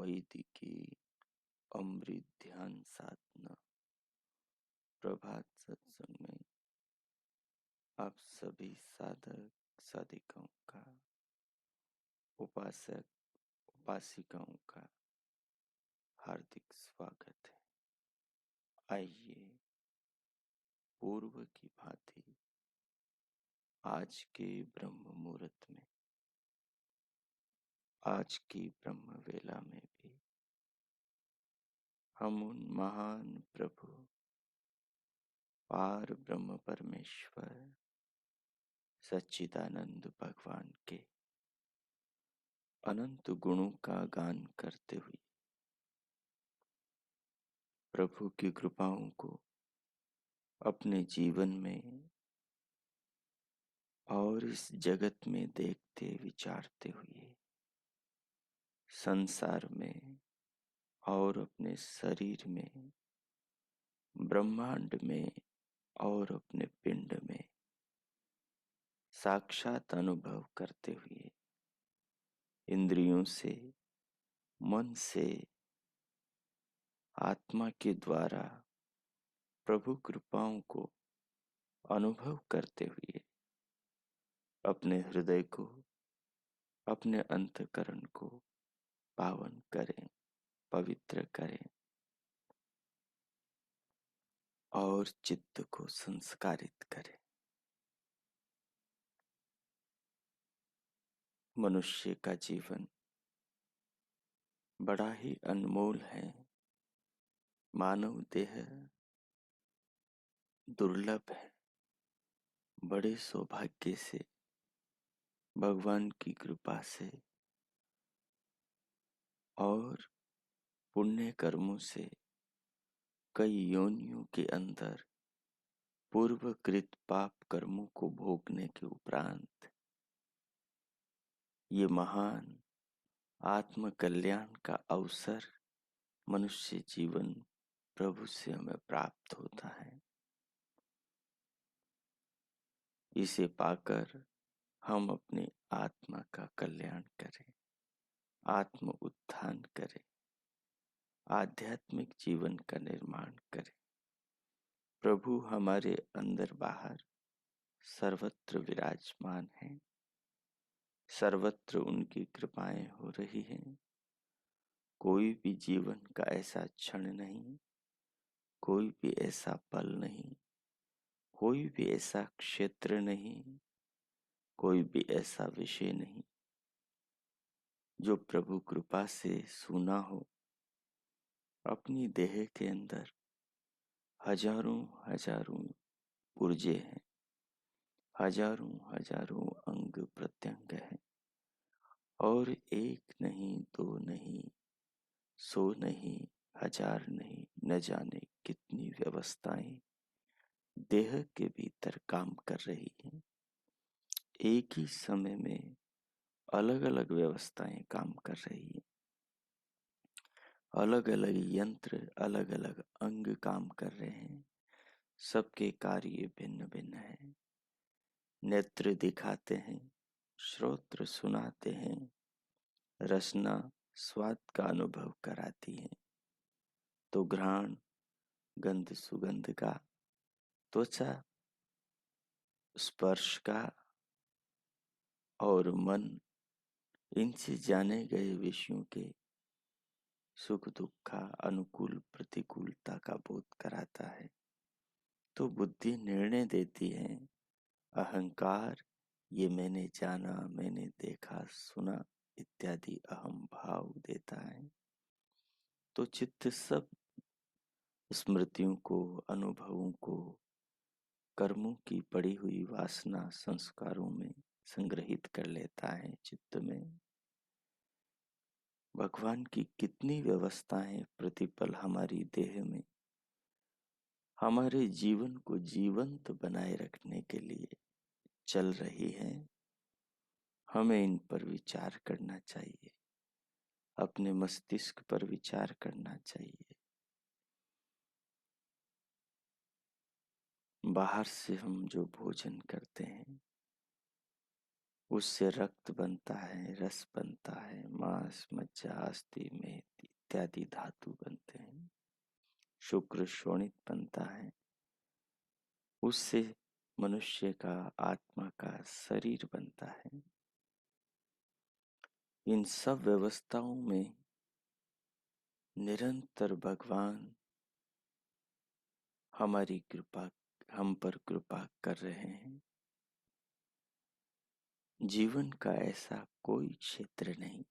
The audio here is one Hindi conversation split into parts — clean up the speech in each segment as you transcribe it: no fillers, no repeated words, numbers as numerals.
वैदिकी अमृत ध्यान साधना प्रभात सत्संग में आप सभी साधक साधिकाओं का, उपासक उपासिकाओं का हार्दिक स्वागत है। आइए पूर्व की भांति आज के ब्रह्म मुहूर्त में, आज की ब्रह्म वेला में भी हम उन महान प्रभु पार ब्रह्म परमेश्वर सच्चिदानंद भगवान के अनंत गुणों का गान करते हुए प्रभु की कृपाओं को अपने जीवन में और इस जगत में देखते विचारते हुए संसार में और अपने शरीर में, ब्रह्मांड में और अपने पिंड में साक्षात अनुभव करते हुए इंद्रियों से, मन से, आत्मा के द्वारा प्रभु कृपाओं को अनुभव करते हुए अपने हृदय को, अपने अंतःकरण को पावन करें, पवित्र करें और चित्त को संस्कारित करें। मनुष्य का जीवन बड़ा ही अनमोल है। मानव देह दुर्लभ है। बड़े सौभाग्य से, भगवान की कृपा से और पुण्य कर्मों से कई योनियों के अंदर पूर्वकृत पाप कर्मों को भोगने के उपरांत ये महान आत्म कल्याण का अवसर मनुष्य जीवन प्रभु से हमें प्राप्त होता है। इसे पाकर हम अपनी आत्मा का कल्याण करें, आत्म उत्थान करें, आध्यात्मिक जीवन का निर्माण करें। प्रभु हमारे अंदर बाहर सर्वत्र विराजमान हैं। सर्वत्र उनकी कृपाएं हो रही हैं। कोई भी जीवन का ऐसा क्षण नहीं, कोई भी ऐसा पल नहीं, कोई भी ऐसा क्षेत्र नहीं, कोई भी ऐसा विषय नहीं जो प्रभु कृपा से सूना हो। अपनी देह के अंदर हजारों हजारों पुर्जे हैं, हजारों हजारों अंग प्रत्यंग हैं और एक नहीं, दो नहीं, 100 नहीं, 1000 नहीं, न जाने कितनी व्यवस्थाएं देह के भीतर काम कर रही हैं। एक ही समय में अलग अलग व्यवस्थाएं काम कर रही हैं। अलग अलग यंत्र, अलग अलग अंग काम कर रहे हैं। सबके कार्य भिन्न भिन्न हैं। नेत्र दिखाते हैं, श्रोत्र सुनाते हैं, रसना स्वाद का अनुभव कराती है, तो घ्राण गंध सुगंध का, त्वचा स्पर्श का और मन इनसे जाने गए विषयों के सुख दुख का, अनुकूल प्रतिकूलता का बोध कराता है, तो बुद्धि निर्णय देती है। अहंकार ये मैंने जाना, मैंने देखा सुना इत्यादि अहम भाव देता है। तो चित्त सब स्मृतियों को, अनुभवों को, कर्मों की पड़ी हुई वासना संस्कारों में संग्रहित कर लेता है चित्त में। भगवान की कितनी व्यवस्थाएं प्रतिपल हमारी देह में हमारे जीवन को जीवंत बनाए रखने के लिए चल रही है। हमें इन पर विचार करना चाहिए, अपने मस्तिष्क पर विचार करना चाहिए। बाहर से हम जो भोजन करते हैं उससे रक्त बनता है, रस बनता है, मांस, मज्जा, अस्थि, मेद इत्यादि धातु बनते हैं, शुक्र शोणित बनता है, उससे मनुष्य का, आत्मा का शरीर बनता है। इन सब व्यवस्थाओं में निरंतर भगवान हमारी कृपा, हम पर कृपा कर रहे हैं। जीवन का ऐसा कोई क्षेत्र नहीं,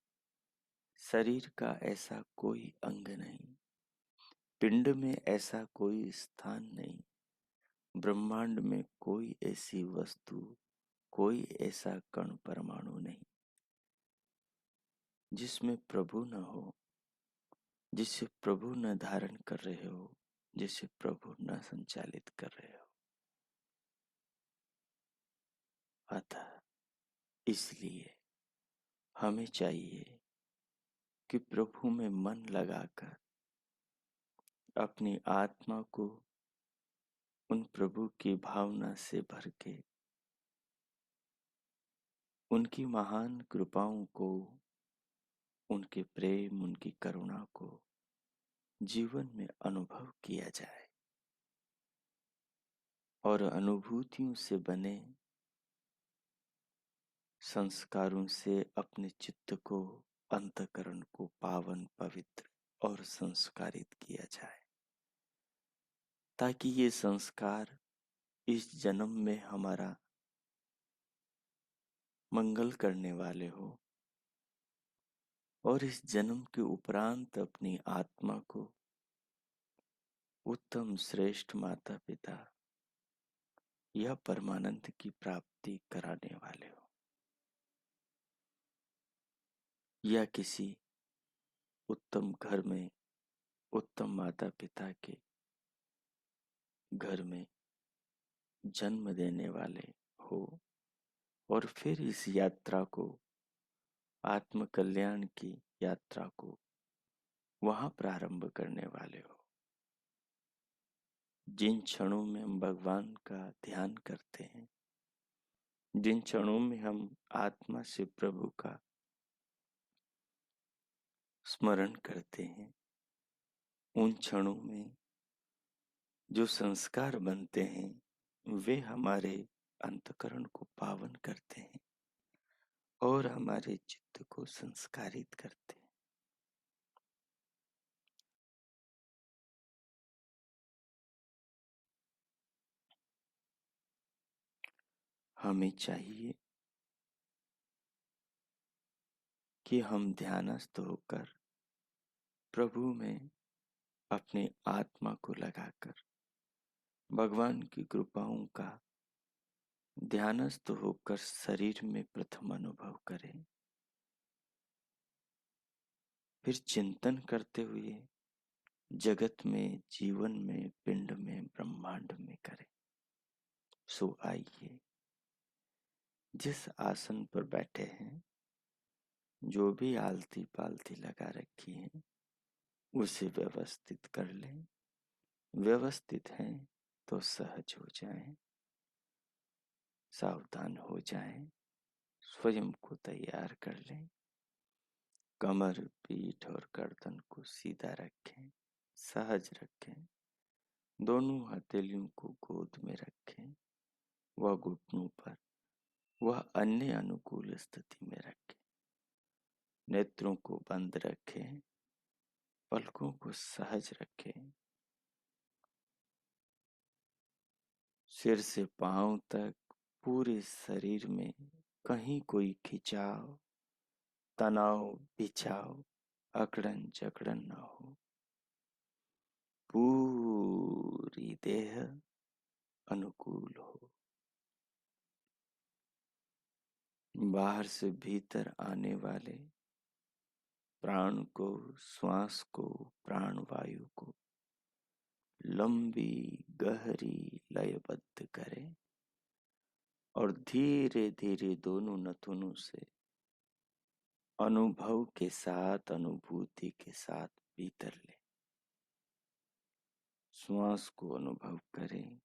शरीर का ऐसा कोई अंग नहीं, पिंड में ऐसा कोई स्थान नहीं, ब्रह्मांड में कोई ऐसी वस्तु, कोई ऐसा कण परमाणु नहीं जिसमें प्रभु न हो, जिसे प्रभु न धारण कर रहे हो, जिसे प्रभु न संचालित कर रहे हो। अतः इसलिए हमें चाहिए कि प्रभु में मन लगाकर अपनी आत्मा को उन प्रभु की भावना से भर के उनकी महान कृपाओं को, उनके प्रेम, उनकी करुणा को जीवन में अनुभव किया जाए और अनुभूतियों से बने संस्कारों से अपने चित्त को, अंतःकरण को पावन, पवित्र और संस्कारित किया जाए, ताकि ये संस्कार इस जन्म में हमारा मंगल करने वाले हो और इस जन्म के उपरांत अपनी आत्मा को उत्तम श्रेष्ठ माता पिता या परमानंद की प्राप्ति कराने वाले हो, या किसी उत्तम घर में, उत्तम माता पिता के घर में जन्म देने वाले हो और फिर इस यात्रा को, आत्म कल्याण की यात्रा को वहां प्रारंभ करने वाले हो। जिन क्षणों में हम भगवान का ध्यान करते हैं, जिन क्षणों में हम आत्मा से प्रभु का स्मरण करते हैं, उन क्षणों में जो संस्कार बनते हैं वे हमारे अंतःकरण को पावन करते हैं और हमारे चित्त को संस्कारित करते हैं। हमें चाहिए कि हम ध्यानस्थ होकर प्रभु में अपनी आत्मा को लगाकर भगवान की कृपाओं का ध्यानस्थ होकर शरीर में प्रथम अनुभव करें, फिर चिंतन करते हुए जगत में, जीवन में, पिंड में, ब्रह्मांड में करें। सो आइए, जिस आसन पर बैठे हैं, जो भी आलती पालती लगा रखी है उसे व्यवस्थित कर लें। व्यवस्थित हैं तो सहज हो जाएं, सावधान हो जाएं, स्वयं को तैयार कर लें। कमर, पीठ और गर्दन को सीधा रखें, सहज रखें। दोनों हथेलियों को गोद में रखें, वह घुटनों पर, वह अन्य अनुकूल स्थिति में रखें। नेत्रों को बंद रखें, पलकों को सहज रखें। सिर से पांव तक पूरे शरीर में कहीं कोई खिंचाव, तनाव, बिछाव, अकड़न जकड़न न हो। पूरी देह अनुकूल हो। बाहर से भीतर आने वाले प्राण को, श्वास को, प्राण वायु को लंबी गहरी लयबद्ध करें और धीरे धीरे दोनों नथुनों से अनुभव के साथ, अनुभूति के साथ भीतर ले। श्वास को अनुभव करें।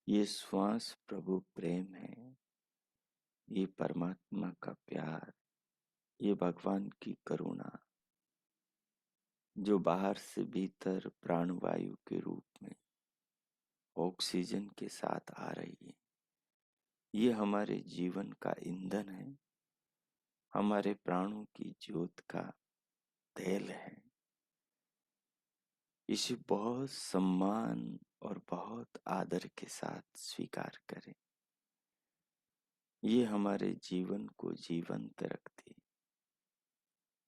ये श्वास प्रभु प्रेम है, ये परमात्मा का प्यार, ये भगवान की करुणा जो बाहर से भीतर प्राणवायु के रूप में ऑक्सीजन के साथ आ रही है। ये हमारे जीवन का ईंधन है, हमारे प्राणों की ज्योत का तेल है। इसे बहुत सम्मान और बहुत आदर के साथ स्वीकार करें। ये हमारे जीवन को जीवंत रखती।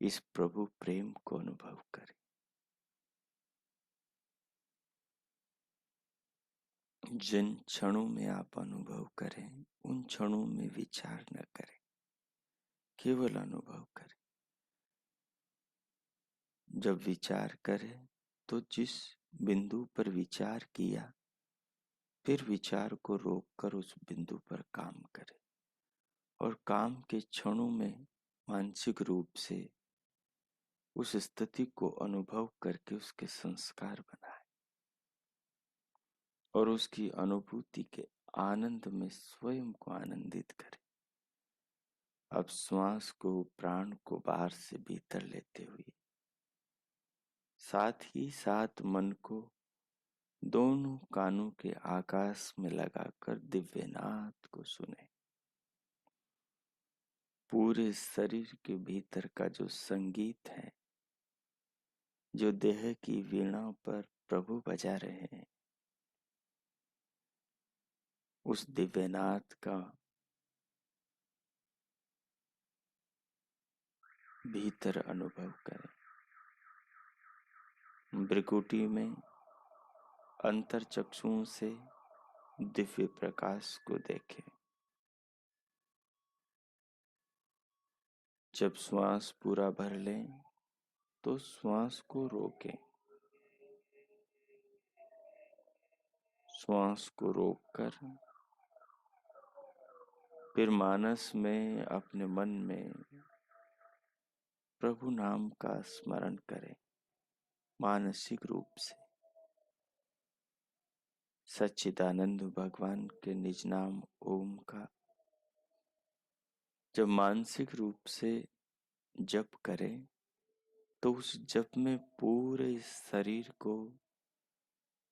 इस प्रभु प्रेम को अनुभव करें। जिन क्षणों में आप अनुभव करें, उन क्षणों में विचार न करें, केवल अनुभव करें। जब विचार करें तो जिस बिंदु पर विचार किया, फिर विचार को रोककर उस बिंदु पर काम करें और काम के क्षणों में मानसिक रूप से उस स्थिति को अनुभव करके उसके संस्कार बनाए और उसकी अनुभूति के आनंद में स्वयं को आनंदित करें। अब श्वास को, प्राण को बाहर से भीतर लेते हुए साथ ही साथ मन को दोनों कानों के आकाश में लगाकर दिव्यनाद को सुने। पूरे शरीर के भीतर का जो संगीत है, जो देह की वीणा पर प्रभु बजा रहे हैं, उस दिव्यनाद का भीतर अनुभव करें। भृकुटी में अंतर चक्षुओं से दिव्य प्रकाश को देखें। जब श्वास पूरा भर लें तो श्वास को रोकें। श्वास को रोककर फिर मानस में, अपने मन में प्रभु नाम का स्मरण करें। मानसिक रूप से सच्चिदानंद भगवान के निज नाम ओम का जब मानसिक रूप से जप करें तो उस जप में पूरे शरीर को,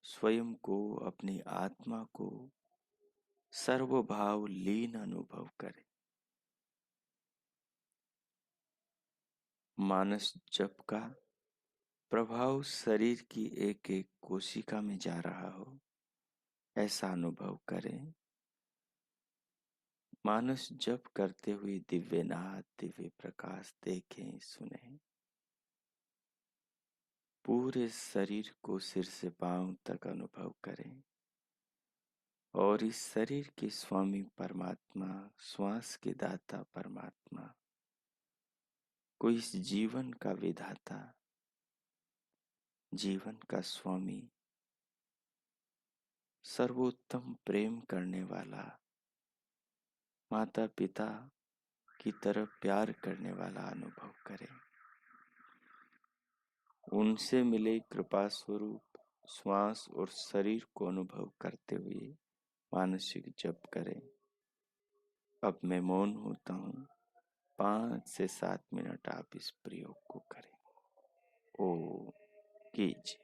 स्वयं को, अपनी आत्मा को सर्वभाव लीन अनुभव करें। मानस जप का प्रभाव शरीर की एक एक कोशिका में जा रहा हो, ऐसा अनुभव करें। मानस जप करते हुए दिव्यनाद, दिव्य प्रकाश देखें, सुने। पूरे शरीर को सिर से पांव तक अनुभव करें और इस शरीर के स्वामी परमात्मा, श्वास के दाता परमात्मा को इस जीवन का विधाता, जीवन का स्वामी, सर्वोत्तम प्रेम करने वाला, माता पिता की तरफ प्यार करने वाला अनुभव करें। उनसे मिले कृपा स्वरूप श्वास और शरीर को अनुभव करते हुए मानसिक जप करें। अब मैं मौन होता हूँ। 5 से 7 मिनट आप इस प्रयोग को करें। ओम कीजिए।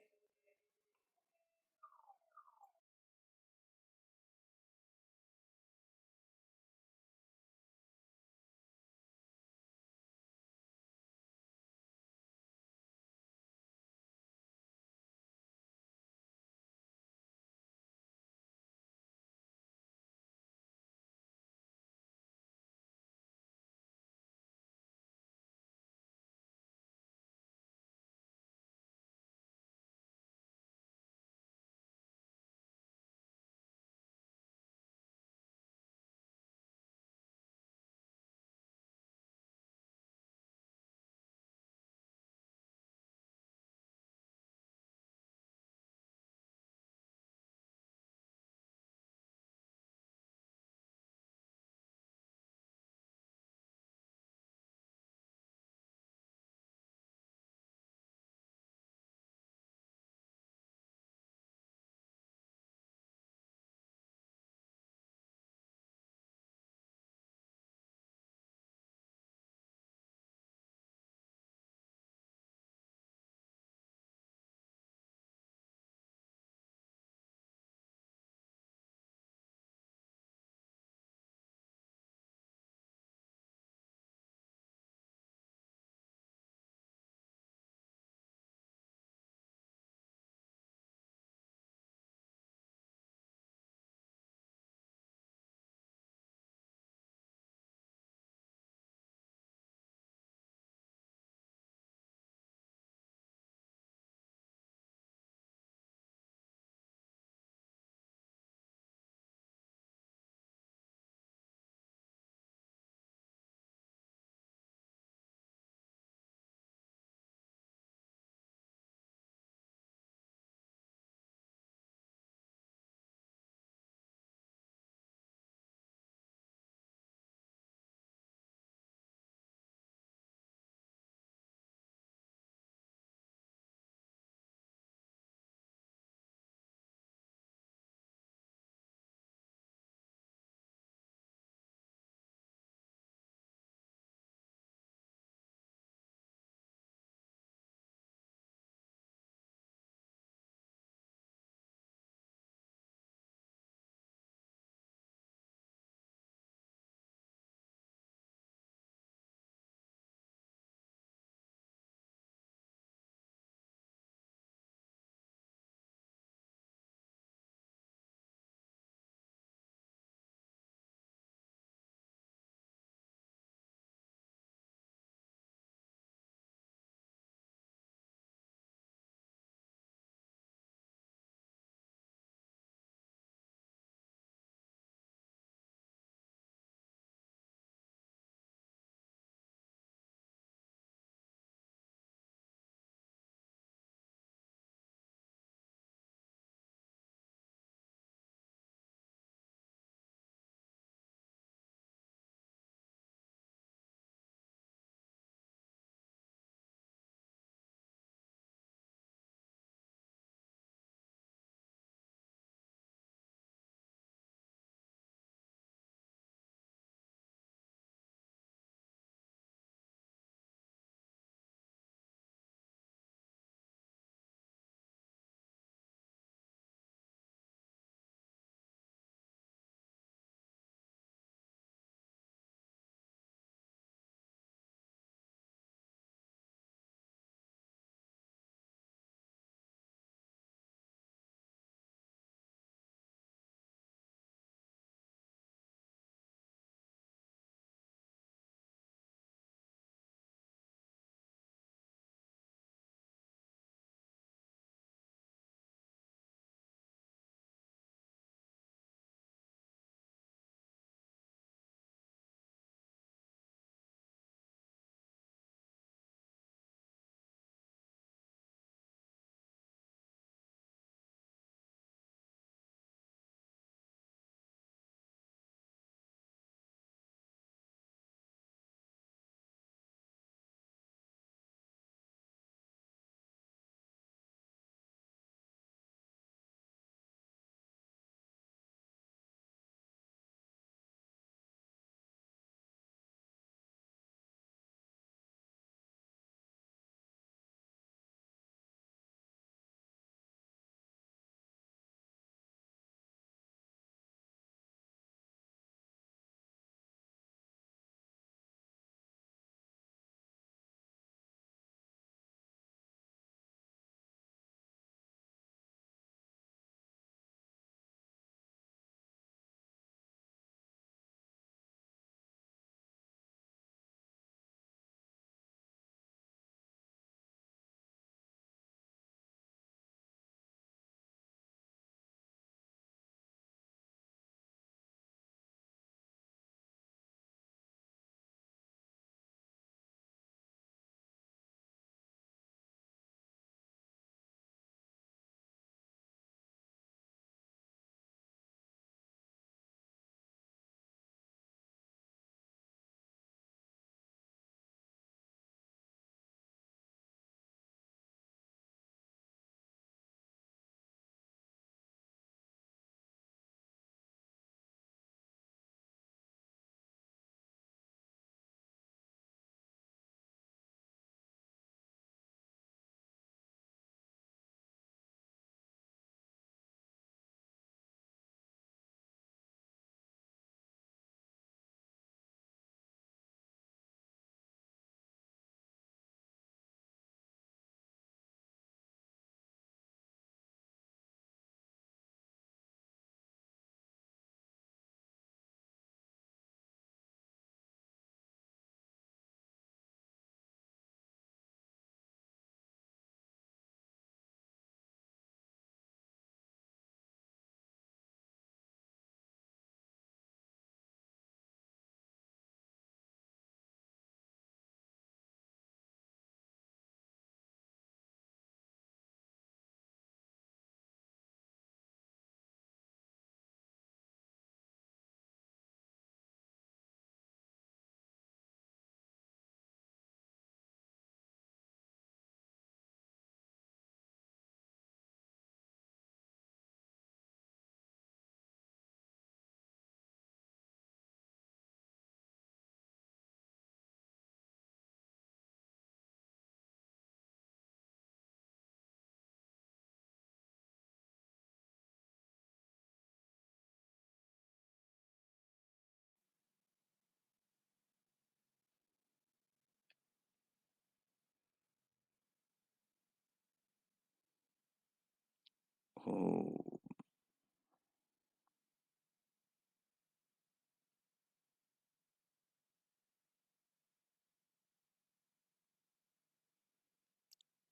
हो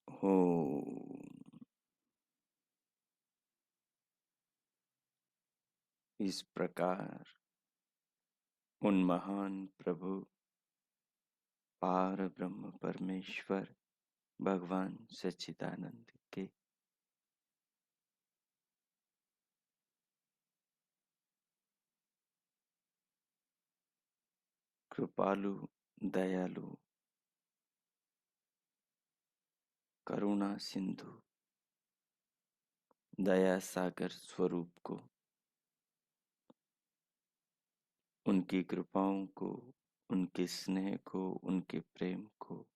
हो। इस प्रकार उन महान प्रभु पार ब्रह्म परमेश्वर भगवान सच्चिदानंद के कृपालु, दयालु, करुणा सिंधु, दया सागर स्वरूप को, उनकी कृपाओं को, उनके स्नेह को, उनके प्रेम को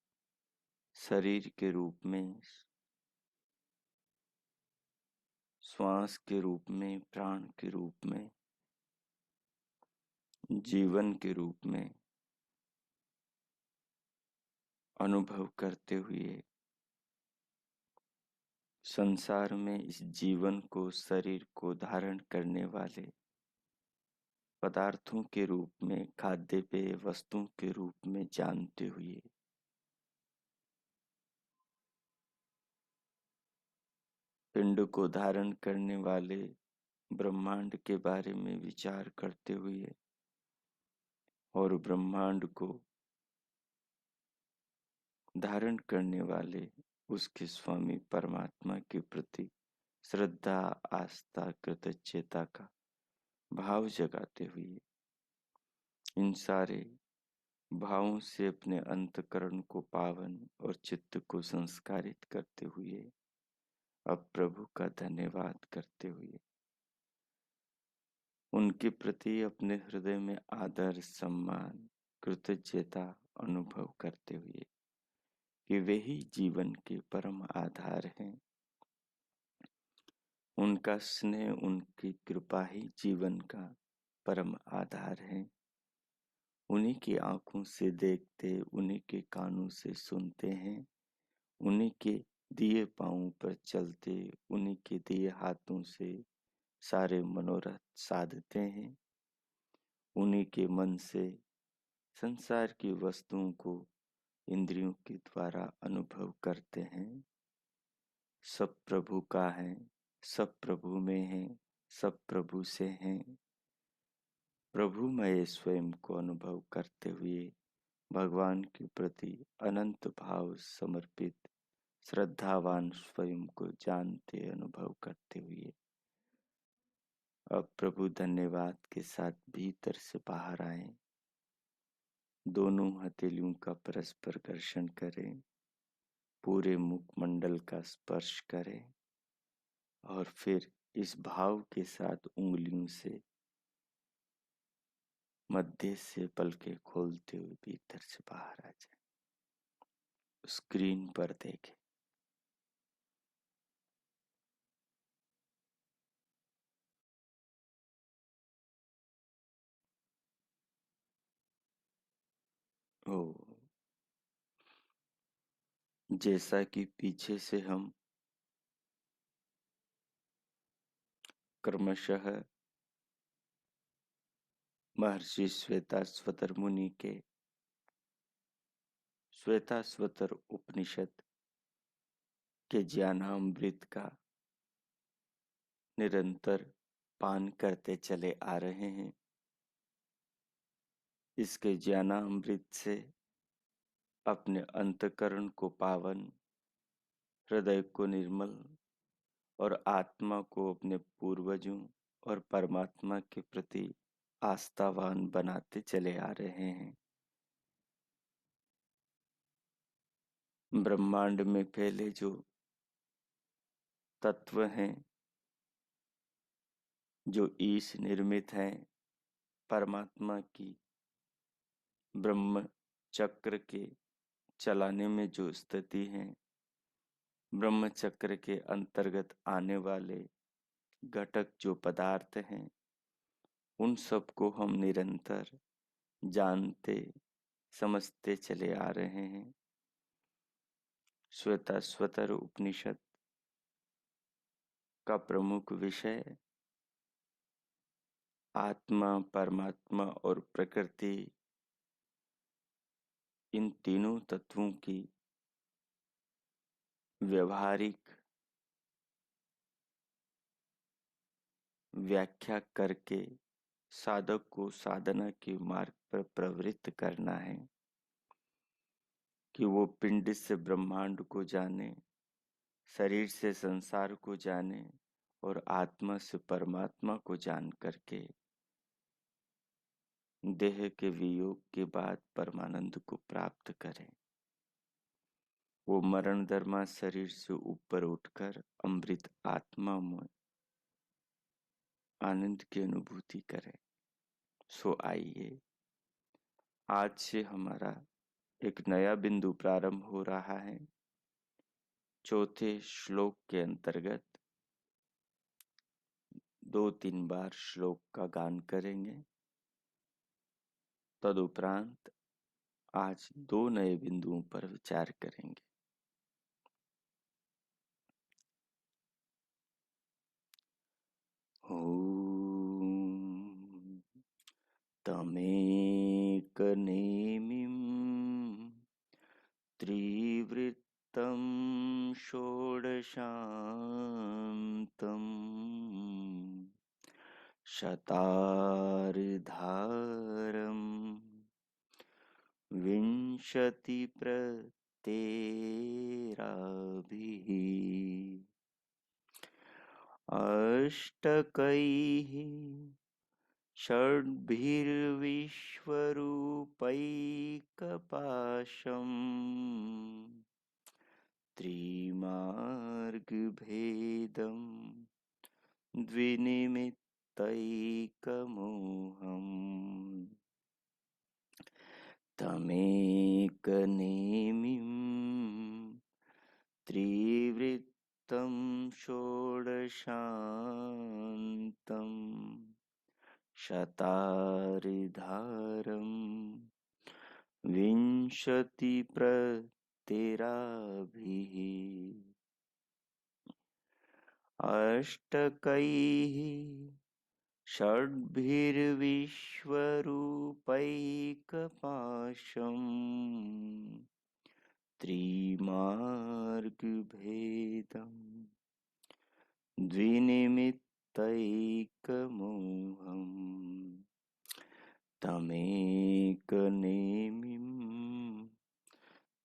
शरीर के रूप में, श्वास के रूप में, प्राण के रूप में, जीवन के रूप में अनुभव करते हुए संसार में इस जीवन को, शरीर को धारण करने वाले पदार्थों के रूप में, खाद्य पेय वस्तुओं के रूप में जानते हुए पिंड को धारण करने वाले ब्रह्मांड के बारे में विचार करते हुए और ब्रह्मांड को धारण करने वाले उसके स्वामी परमात्मा के प्रति श्रद्धा, आस्था, कृतज्ञता का भाव जगाते हुए इन सारे भावों से अपने अंतकरण को पावन और चित्त को संस्कारित करते हुए अब प्रभु का धन्यवाद करते हुए उनके प्रति अपने हृदय में आदर, सम्मान, कृतज्ञता अनुभव करते हुए कि वे ही जीवन के परम आधार हैं। उनका स्नेह, उनकी कृपा ही जीवन का परम आधार है। उन्हीं की आंखों से देखते, उन्हीं के कानों से सुनते हैं, उन्हीं के दिए पांवों पर चलते, उन्हीं के दिए हाथों से सारे मनोरथ साधते हैं। उन्हीं के मन से संसार की वस्तुओं को इंद्रियों के द्वारा अनुभव करते हैं। सब प्रभु का है, सब प्रभु में है, सब प्रभु से हैं। प्रभु मैं स्वयं को अनुभव करते हुए भगवान के प्रति अनंत भाव समर्पित श्रद्धावान स्वयं को जानते अनुभव करते हुए अब प्रभु धन्यवाद के साथ भीतर से बाहर आए, दोनों हथेलियों का परस्पर घर्षण करें, पूरे मुखमंडल का स्पर्श करें और फिर इस भाव के साथ उंगलियों से मध्य से पलके खोलते हुए भीतर से बाहर आ जाए। स्क्रीन पर देखें। ओ, जैसा कि पीछे से हम क्रमशः महर्षि श्वेताश्वतर मुनि के श्वेताश्वतर उपनिषद के ज्ञानामृत का निरंतर पान करते चले आ रहे हैं। इसके ज्ञानामृत से अपने अंतकरण को पावन, हृदय को निर्मल और आत्मा को अपने पूर्वजों और परमात्मा के प्रति आस्थावान बनाते चले आ रहे हैं। ब्रह्मांड में फैले जो तत्व हैं, जो ईश निर्मित हैं, परमात्मा की ब्रह्म चक्र के चलाने में जो स्थिति है, ब्रह्म चक्र के अंतर्गत आने वाले घटक जो पदार्थ हैं, उन सब को हम निरंतर जानते समझते चले आ रहे हैं। श्वेताश्वतर उपनिषद का प्रमुख विषय आत्मा, परमात्मा और प्रकृति, इन तीनों तत्वों की व्यवहारिक व्याख्या करके साधक को साधना के मार्ग पर प्रवृत्त करना है कि वो पिंड से ब्रह्मांड को जाने, शरीर से संसार को जाने और आत्मा से परमात्मा को जान करके देह के वियोग के बाद परमानंद को प्राप्त करें। वो मरण धर्मा शरीर से ऊपर उठकर अमृत आत्मा में आनंद की अनुभूति करें। सो आइए, आज से हमारा एक नया बिंदु प्रारंभ हो रहा है। चौथे श्लोक के अंतर्गत 2-3 बार श्लोक का गान करेंगे। तदुपरांत आज 2 नए बिंदुओं पर विचार करेंगे। ओम तमेक नेमिं त्रिवृत्तं षोडशान्तं शतार्धारम् विंशतिप्रतेराभिः अष्टकैः षड्भिर्विश्वरूपैकपाशम् त्रिमार्गभेदम् द्विनिमित्तैकमोहम् तमेकनेमिं त्रिवृत्तं षोडशान्तं शतारिधारम् विंशतिप्रतेराभिः अष्टकैः षड्भिर्विश्वरूपैकपाशम् त्रिमार्गभेदम् द्विनिमित्तैकमोहम् तमेकनेमिं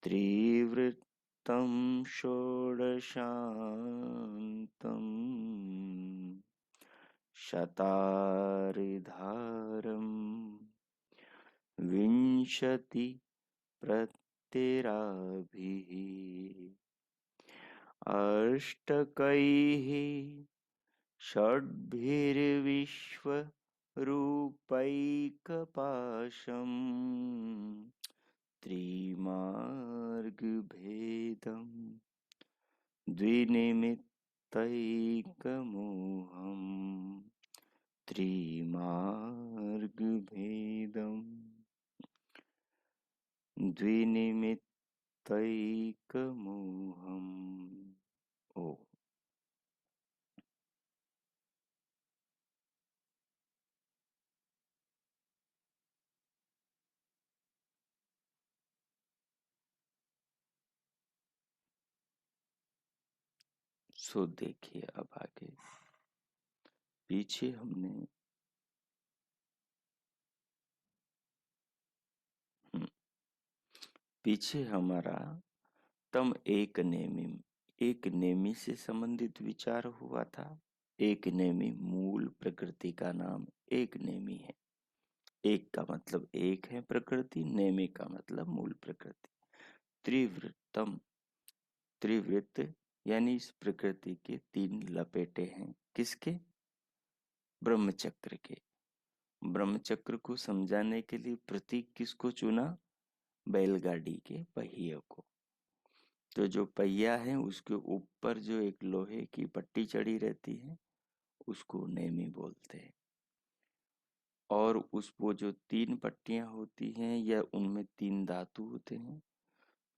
त्रिवृत्तं षोडशान्तं शतारिधारम् विंशतिप्रतेराभिः अष्टकैः षड्भिर्विश्वरूपैकपाशम् त्रिमार्गभेदम् द्विनिमित्तैकमोहम् त्रिमार्गभेदम् द्विनिमित्तैकमोहम्। ओ सो देखिए, अब आगे पीछे हमने पीछे हमारा तम एक नेमी, एक नेमी से संबंधित विचार हुआ था। एक नेमी मूल प्रकृति का नाम एक नेमी है। एक का मतलब एक है प्रकृति, नेमी का मतलब मूल प्रकृति। त्रिवृत्तम, त्रिवृत्त यानी इस प्रकृति के 3 लपेटे हैं। किसके? ब्रह्मचक्र के। ब्रह्मचक्र को समझाने के लिए प्रतीक किसको चुना? बैलगाड़ी के पहिए को। तो जो पहिया है उसके ऊपर जो एक लोहे की पट्टी चढ़ी रहती है उसको नेमी बोलते हैं। और उस वो जो 3 पट्टियां होती हैं या उनमें 3 धातु होते हैं,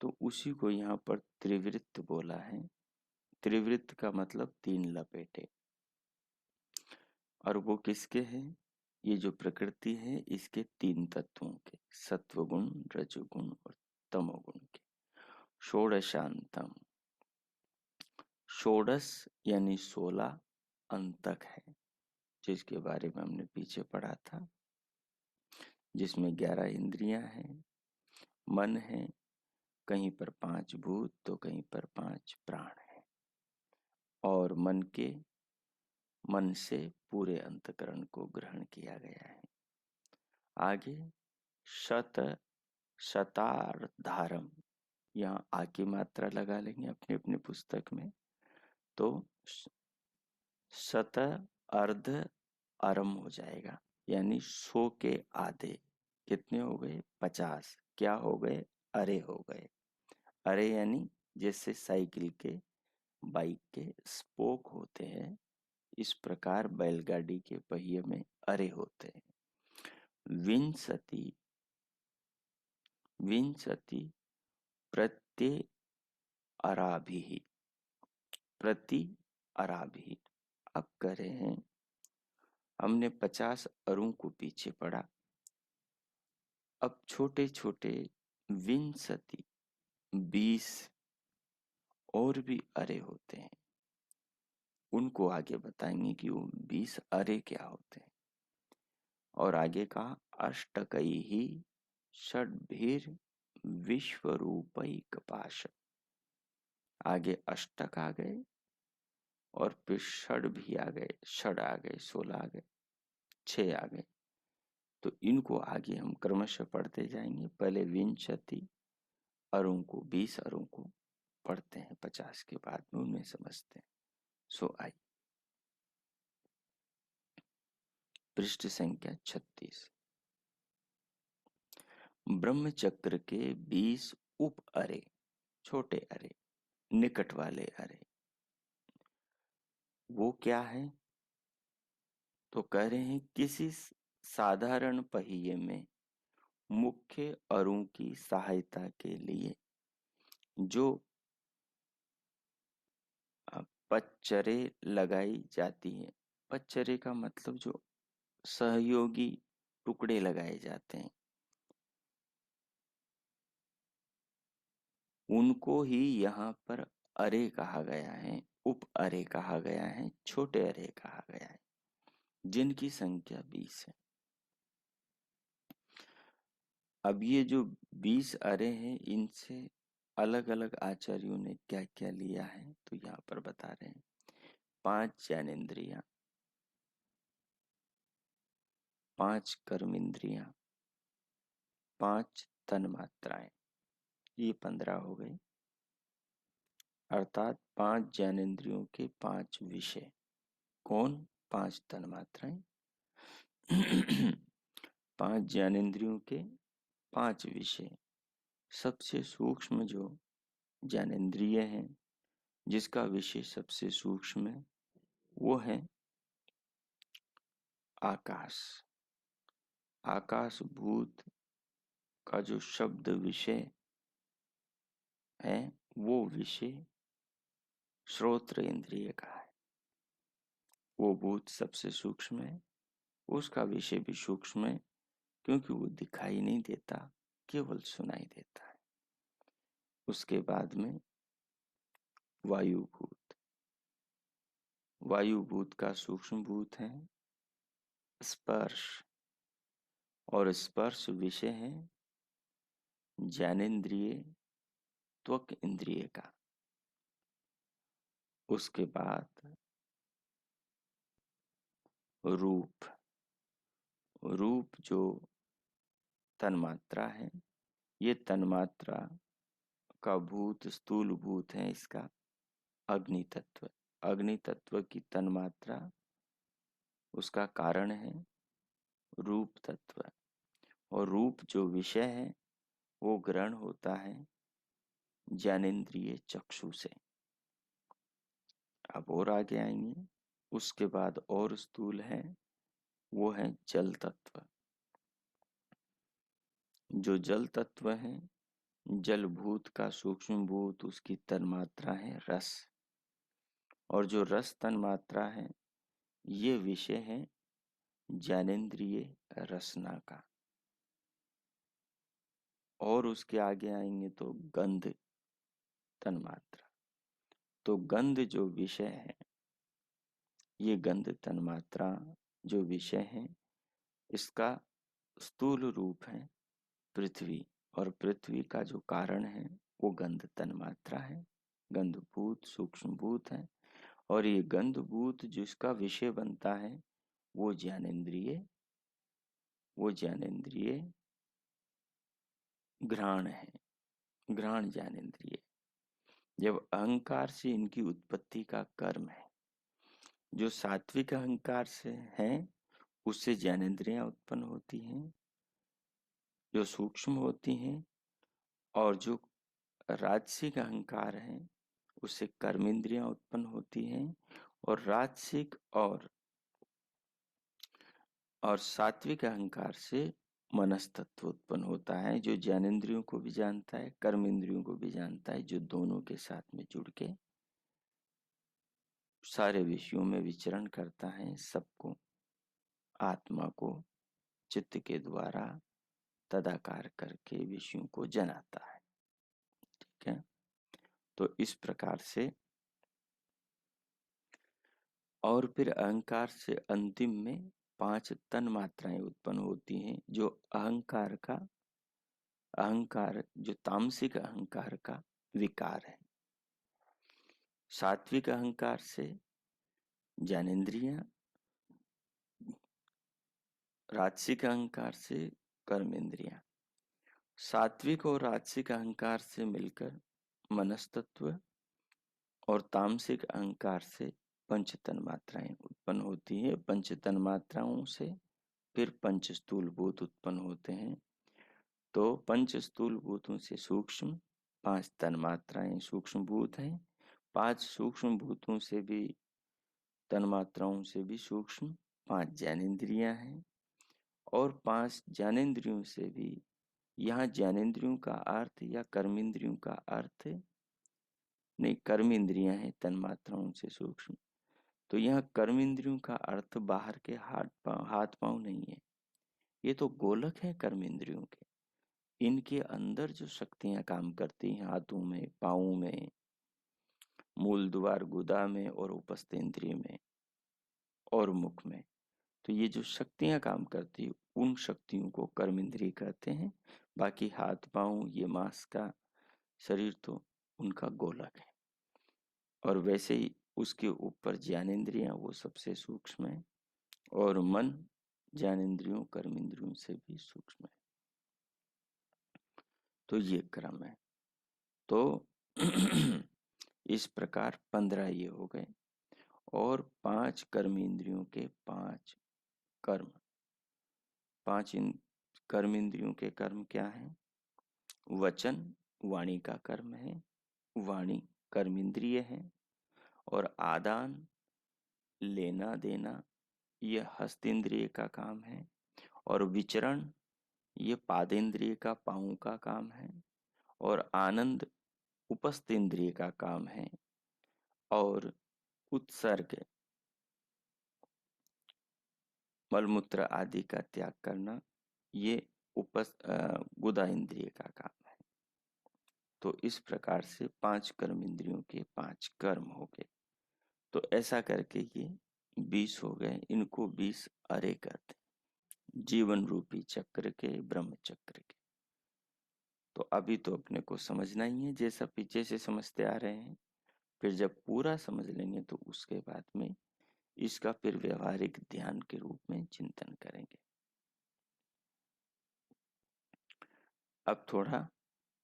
तो उसी को यहाँ पर त्रिवृत्त बोला है। त्रिवृत्त का मतलब 3 लपेटे। और वो किसके हैं? ये जो प्रकृति है इसके 3 तत्वों के, सत्वगुण, रजोगुण और तमोगुण के। षोडशांतम, षोडश यानी 16 अंतक है, जिसके बारे में हमने पीछे पढ़ा था, जिसमें 11 इंद्रियां हैं, मन है, कहीं पर 5 भूत तो कहीं पर 5 प्राण है, और मन से पूरे अंतकरण को ग्रहण किया गया है। आगे शतार्धारम, यहाँ आ की मात्रा लगा लेंगे अपनी अपनी पुस्तक में, तो शत अर्ध अरम हो जाएगा, यानी 100 के आधे। कितने हो गए? 50। क्या हो गए? अरे हो गए। अरे यानी जैसे साइकिल के, बाइक के स्पोक होते हैं, इस प्रकार बैलगाड़ी के पहिए में अरे होते हैं। विंशति, विंशति प्रत्यय अराभि, प्रति अराभि। अब कह रहे हैं, हमने 50 अरों को पीछे पढ़ा, अब छोटे छोटे विंशति 20 और भी अरे होते हैं, उनको आगे बताएंगे कि वो 20 अरे क्या होते हैं। और आगे कहा अष्टकई ही षड्भिर विश्वरूपैक पाश। आगे अष्टक आ गए और फिर षड भी आ गए, षड आ गए, 16 आ गए, 6 आ गए। तो इनको आगे हम क्रमशः पढ़ते जाएंगे। पहले विंशति अरों को, 20 अरों को पढ़ते हैं, 50 के बाद में उन्हें समझते हैं। सो आई पृष्ठ संख्या 36। ब्रह्म चक्र के 20 उप अरे, छोटे अरे, निकट वाले अरे, वो क्या है? तो कह रहे हैं किसी साधारण पहिए में मुख्य अरों की सहायता के लिए जो पच्चरे लगाई जाती है। पच्चरे का मतलब जो सहयोगी टुकड़े लगाए जाते हैं, उनको ही यहाँ पर अरे कहा गया है, उप अरे कहा गया है, छोटे अरे कहा गया है, जिनकी संख्या 20 है। अब ये जो 20 अरे हैं, इनसे अलग अलग आचार्यों ने क्या क्या लिया है, तो यहाँ पर बता रहे हैं। 5 ज्ञानेंद्रियां, 5 कर्म इंद्रियां, 5 तन मात्राएं, ये 15 हो गए। अर्थात 5 ज्ञानेंद्रियों के 5 विषय। कौन? 5 तन मात्राएं। 5 ज्ञानेंद्रियों के 5 विषय। सबसे सूक्ष्म जो ज्ञानेंद्रिय है, जिसका विषय सबसे सूक्ष्म है, वो है आकाश। आकाश भूत का जो शब्द विषय है, वो विषय श्रोत्र इंद्रिय का है। वो भूत सबसे सूक्ष्म है, उसका विषय भी सूक्ष्म है, क्योंकि वो दिखाई नहीं देता, केवल सुनाई देता है। उसके बाद में वायु भूत। वायु भूत का सूक्ष्म भूत है स्पर्श, और स्पर्श विषय है ज्ञानेंद्रिय, त्वक इंद्रिय का। उसके बाद रूप। रूप जो तन्मात्रा है, ये तन्मात्रा का भूत स्थूल भूत है इसका अग्नि तत्व। अग्नि तत्व की तन्मात्रा, उसका कारण है रूप तत्व। और रूप जो विषय है, वो ग्रहण होता है ज्ञानेंद्रिय चक्षु से। अब और आगे आएंगे। उसके बाद और स्थूल है, वो है जल तत्व। जो जल तत्व है, जल भूत का सूक्ष्म भूत, उसकी तन्मात्रा है रस। और जो रस तन मात्रा है ये विषय है ज्ञानेन्द्रिय रसना का। और उसके आगे आएंगे तो गंध तन मात्रा। तो गंध जो विषय है, ये गंध तन मात्रा जो विषय है, इसका स्थूल रूप है पृथ्वी, और पृथ्वी का जो कारण है वो गंध तन मात्रा है, गंधभूत सूक्ष्म भूत है। और ये गंधभूत जिसका विषय बनता है वो ज्ञानेन्द्रिय घ्राण है, घ्राण ज्ञानेन्द्रिय। जब अहंकार से इनकी उत्पत्ति का कर्म है, जो सात्विक अहंकार से है उससे ज्ञानेन्द्रियां उत्पन्न होती हैं जो सूक्ष्म होती हैं, और जो राजसिक अहंकार है उससे कर्मेंद्रियां उत्पन्न होती हैं। और राजसिक और सात्विक अहंकार से मनस्तत्व उत्पन्न होता है, जो ज्ञानेंद्रियों को भी जानता है, कर्मेंद्रियों को भी जानता है, जो दोनों के साथ में जुड़ के सारे विषयों में विचरण करता है, सबको, आत्मा को चित्त के द्वारा तदाकार करके विषयों को जनाता है। ठीक है, तो इस प्रकार से। और फिर अहंकार से अंतिम में 5 तन मात्राएं उत्पन्न होती हैं, जो अहंकार जो तामसिक अहंकार का विकार है। सात्विक अहंकार से ज्ञानेन्द्रियां, राजसिक अहंकार से कर्मेंद्रियां, सात्विक और राजसिक अहंकार से मिलकर मनस्तत्व, और तामसिक अहंकार से पंच तन मात्राएं उत्पन्न होती है। पंच तन मात्राओं से फिर पंच स्थूल भूत उत्पन्न होते हैं। तो पंच स्थूल भूतों से सूक्ष्म 5 तन मात्राएं सूक्ष्म भूत हैं, 5 सूक्ष्म भूतों से भी तन मात्राओं से भी सूक्ष्म 5 ज्ञानेन्द्रियां हैं, और 5 ज्ञानेन्द्रियों से भी, यहाँ ज्ञानेन्द्रियों का अर्थ या कर्मेंद्रियों का अर्थ नहीं, कर्मेंद्रियां हैं तन मात्राओं से सूक्ष्म। तो यहाँ कर्मेंद्रियों का अर्थ बाहर के हाथ पांव नहीं है, ये तो गोलक है कर्मेंद्रियों के। इनके अंदर जो शक्तियां काम करती हैं, हाथों में, पाँवों में, मूल द्वार गुदा में, और उपस्थ इंद्रिय में, और मुख में, तो ये जो शक्तियां काम करती है उन शक्तियों को कर्मेंद्रिय कहते हैं। बाकी हाथ पाँव, ये मांस का शरीर तो उनका गोलक है। और वैसे ही उसके ऊपर ज्ञानेन्द्रियां वो सबसे सूक्ष्म है, और मन ज्ञानेन्द्रियों कर्मेंद्रियों से भी सूक्ष्म है। तो ये क्रम है। तो इस प्रकार 15 ये हो गए, और 5 कर्मेंद्रियों के 5 कर्म। 5 कर्मेंद्रियों के कर्म क्या है? वचन वाणी का कर्म है, वाणी कर्मेंद्रिय है। और आदान लेना देना ये हस्तेंद्रिय का काम है, और विचरण ये पादेंद्रिय का, पाँव का काम है। और आनंद उपस्थ इंद्रिय का काम है। और उत्सर्ग मलमूत्र आदि का त्याग करना ये गुदा इंद्रिय का काम है। तो इस प्रकार से 5 कर्म इंद्रियों के 5 कर्म हो गए। तो ऐसा करके ये 20 हो गए। इनको 20 अरे कहते हैं, जीवन रूपी चक्र के, ब्रह्म चक्र के। तो अभी तो अपने को समझना ही है, जैसा पीछे से समझते आ रहे हैं। फिर जब पूरा समझ लेंगे तो उसके बाद में इसका फिर व्यवहारिक ध्यान के रूप में चिंतन करेंगे। अब थोड़ा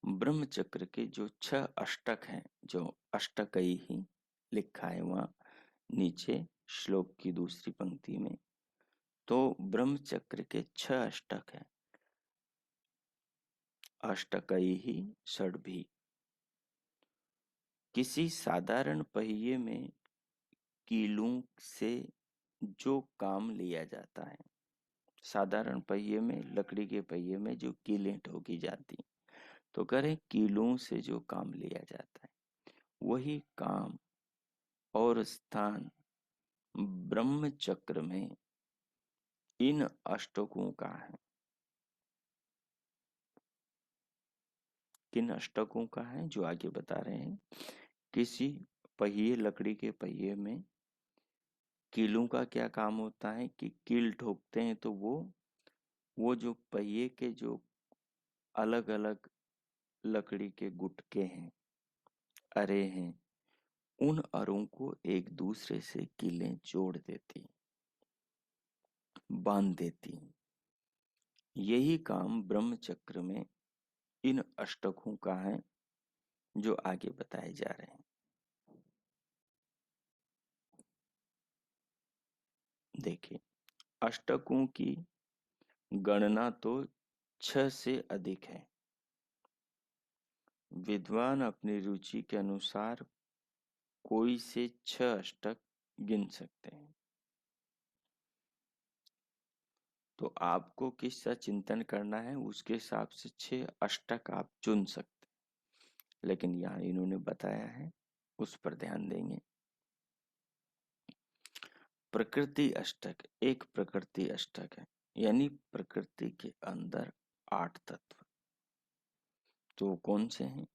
ब्रह्म चक्र के जो 6 अष्टक हैं, जो अष्टकई ही लिखा है वहां नीचे श्लोक की दूसरी पंक्ति में, तो ब्रह्म चक्र के 6 अष्टक हैं। अष्टकई ही षड्भी। किसी साधारण पहिए में कीलों से जो काम लिया जाता है, साधारण पहिए में, लकड़ी के पहिए में जो कीलें ठोकी जाती, तो करें कीलों से जो काम लिया जाता है, वही काम और स्थान ब्रह्म चक्र में इन अष्टकों का है। किन अष्टकों का है जो आगे बता रहे हैं। किसी पहिए, लकड़ी के पहिए में कीलों का क्या काम होता है कि कील ठोकते हैं तो वो जो पहिए के जो अलग अलग लकड़ी के गुटके हैं, अरे हैं, उन अरों को एक दूसरे से कीलें जोड़ देती, बांध देती। यही काम ब्रह्म चक्र में इन अष्टकों का है जो आगे बताए जा रहे हैं। देखिए, अष्टकों की गणना तो 6 से अधिक है। विद्वान अपनी रुचि के अनुसार कोई से 6 अष्टक गिन सकते हैं। तो आपको किसका चिंतन करना है उसके हिसाब से 6 अष्टक आप चुन सकते हैं। लेकिन यहाँ इन्होंने बताया है, उस पर ध्यान देंगे। प्रकृति अष्टक, एक प्रकृति अष्टक है, यानी प्रकृति के अंदर 8 तत्व। तो कौन से हैं?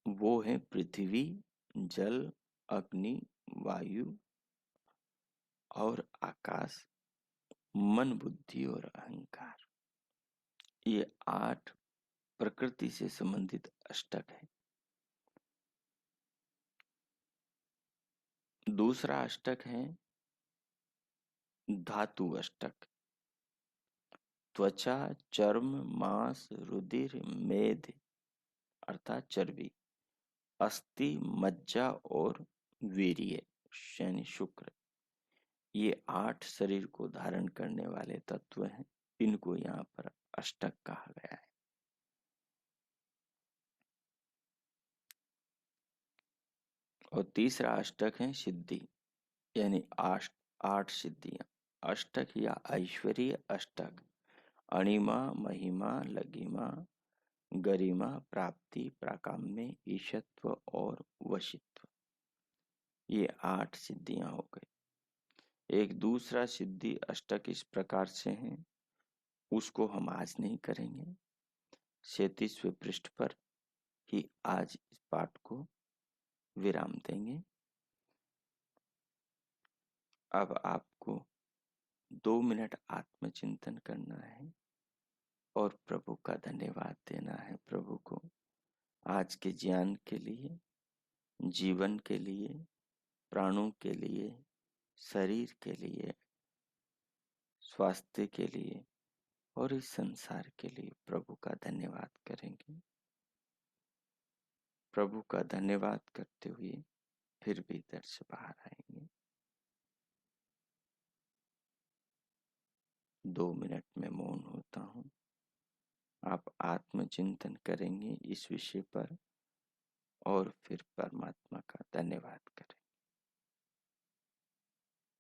वो है पृथ्वी, जल, अग्नि, वायु और आकाश, मन, बुद्धि और अहंकार। ये 8 प्रकृति से संबंधित अष्टक है। दूसरा अष्टक है धातु अष्टक। त्वचा, चर्म, मांस, रुधिर, मेद अर्थात चर्बी, अस्थि, मज्जा और वीर्य यानी शुक्र। ये 8 शरीर को धारण करने वाले तत्व हैं। इनको यहाँ पर अष्टक कहा गया है। और तीसरा अष्टक है सिद्धि, यानी 8 सिद्धियां। अष्टक या ऐश्वर्य अष्टक अणिमा, महिमा, लघिमा, गरिमा, प्राप्ति, प्राकाम्य, ईशत्व और वशित्व। ये 8 सिद्धियां हो गई। एक दूसरा सिद्धि अष्टक इस प्रकार से है, उसको हम आज नहीं करेंगे। 37वें पृष्ठ पर ही आज इस पाठ को विराम देंगे। अब आपको 2 मिनट आत्मचिंतन करना है और प्रभु का धन्यवाद देना है। प्रभु को आज के ज्ञान के लिए, जीवन के लिए, प्राणों के लिए, शरीर के लिए, स्वास्थ्य के लिए और इस संसार के लिए प्रभु का धन्यवाद करेंगे। प्रभु का धन्यवाद करते हुए फिर भीतर से बाहर आएंगे। 2 मिनट में मौन होता हूँ। आप आत्मचिंतन करेंगे इस विषय पर और फिर परमात्मा का धन्यवाद करें।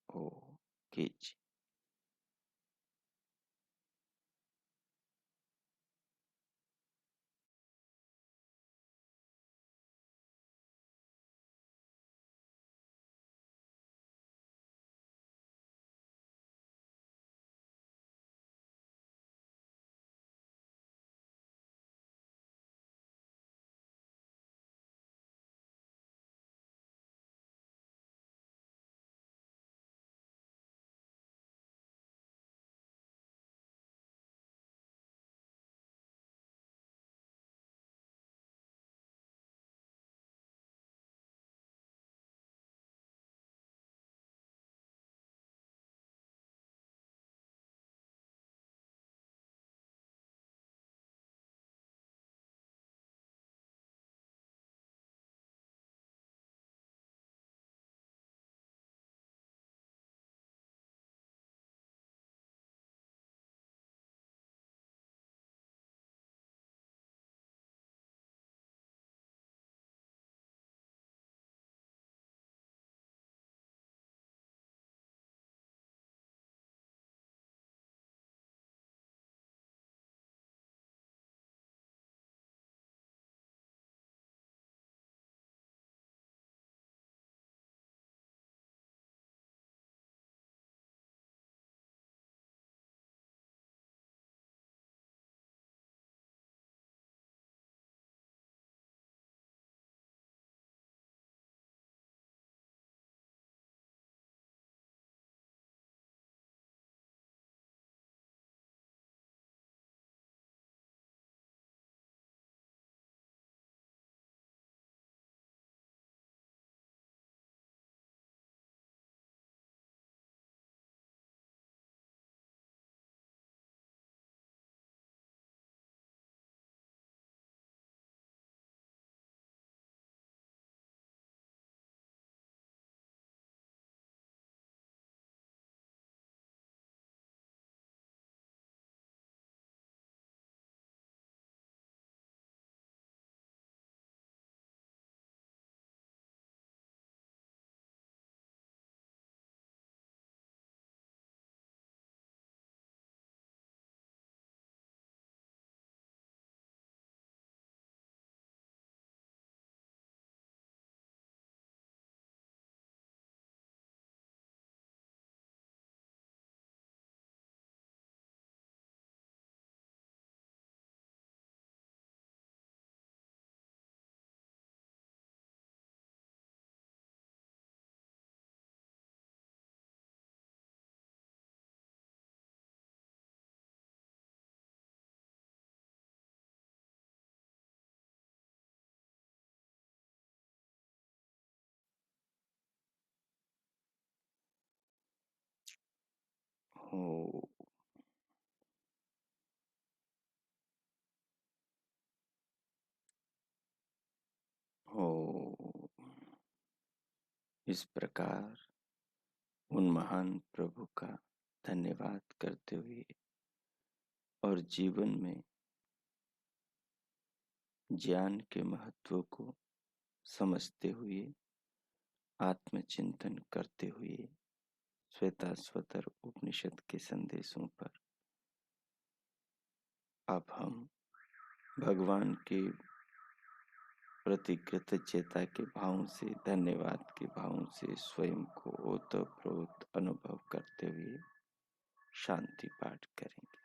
ओ कीजिए। हो हो। इस प्रकार उन महान प्रभु का धन्यवाद करते हुए और जीवन में ज्ञान के महत्व को समझते हुए आत्मचिंतन करते हुए श्वेताश्वतर उपनिषद के संदेशों पर अब हम भगवान के प्रति कृतज्ञता के भाव से, धन्यवाद के भाव से स्वयं को ओतप्रोत अनुभव करते हुए शांति पाठ करेंगे।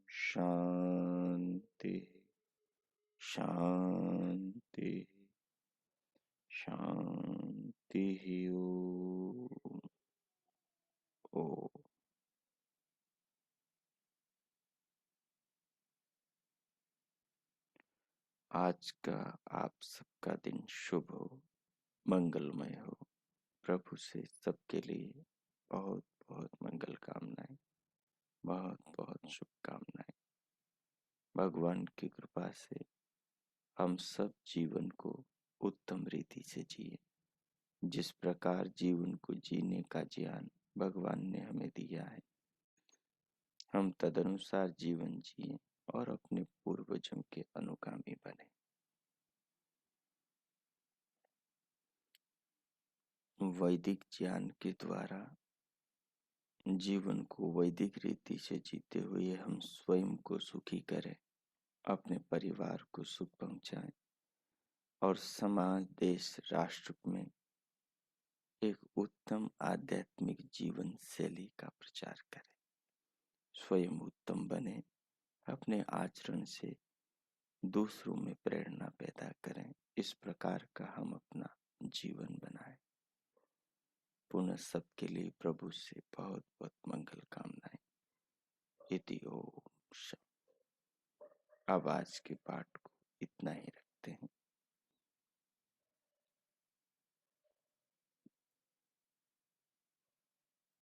शांति शांति शांति। ओ आज का आप सबका दिन शुभ हो, मंगलमय हो। प्रभु से सबके लिए बहुत बहुत मंगल कामनाएं, बहुत बहुत शुभकामनाएं। भगवान की कृपा से हम सब जीवन को उत्तम रीति से जिए। जिस प्रकार जीवन को जीने का ज्ञान भगवान ने हमें दिया है, हम तदनुसार जीवन जिए और अपने पूर्वजों के अनुगामी बने। वैदिक ज्ञान के द्वारा जीवन को वैदिक रीति से जीते हुए हम स्वयं को सुखी करें, अपने परिवार को सुख पहुंचाएं और समाज, देश, राष्ट्र में एक उत्तम आध्यात्मिक जीवन शैली का प्रचार करें। स्वयं उत्तम बने, अपने आचरण से दूसरों में प्रेरणा पैदा करें। इस प्रकार का हम अपना जीवन बनाएं। पुनः सबके लिए प्रभु से बहुत बहुत मंगल कामनाएं। इति ओम। अब आज के पाठ को इतना ही